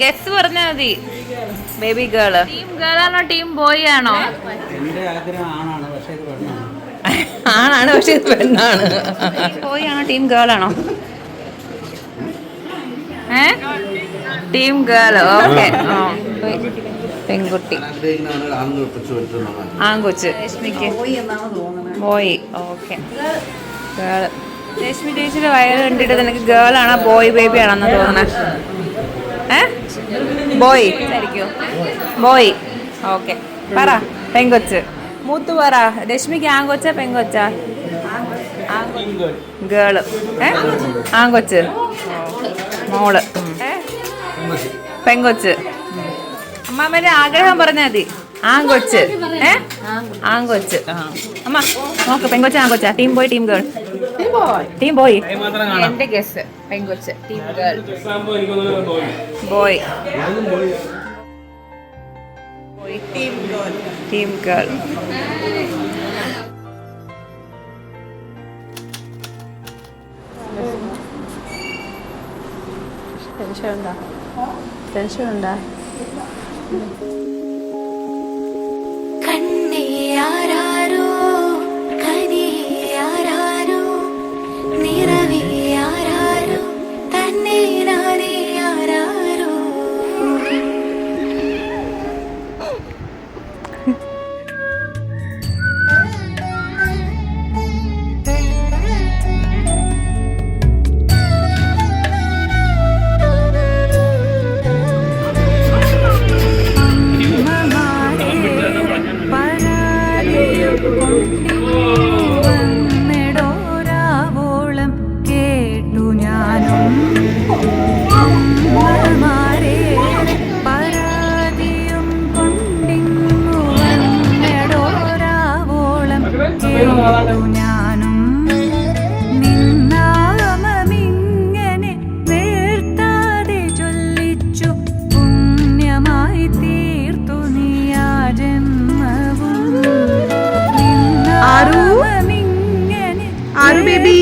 Guess പറഞ്ഞാ മതി. Baby girl team girl ആണോ ടീം ബോയ് ആണോ? ആണാണ് പക്ഷെ ഇത് പെണ്ണാണ്. ബോയ് ആണോ ടീം ഗേൾ ആണോ? Team girl. ഓക്കെ. പെൺകുട്ടി ആൺകൊച്ച്. രശ്മിക്ക് ബോയ്. Okay girl. രശ്മി ചേച്ചിയുടെ വയറ് കണ്ടിട്ട് നിനക്ക് ഗേൾ ആണോ ബോയ് ബേബി ആണോന്ന് തോന്നണേ? ബോയ് ആയിരിക്കും. ബോയ്. ഓക്കെ പറ. പെങ്കൊച്ച്. മൂത്ത് പറ. രശ്മിക്ക് ആൺകൊച്ച പെങ്കൊച്ച? ഗേള്. ആൺകൊച്ച്. മോള്. പെങ്കൊച്ച്. അമ്മാമ്മേന്റെ ആഗ്രഹം പറഞ്ഞാൽ മതി. ആൺകൊച്ച്. ആൺകൊച്ച്. അമ്മ നോക്ക്. പെങ്കൊച്ച ആൺകൊച്ച? Team boy team girl? Team boy. എന്റെ ഗസ് പെങ്കൊച്ച്. Team girl. Boy. Team girl. Tension ഉണ്ടാ? കണ്ണിയാരോ കനിയാരോ നിറവിയാരോ തന്നെ നാരിയാരോ. ഞാനും നിന്നാമമിങ്ങനെ വേർത്താതെ ചൊല്ലിച്ചു പുണ്യമായി തീർത്തു നീ ആ ജന്മവും. ആരു ബേബി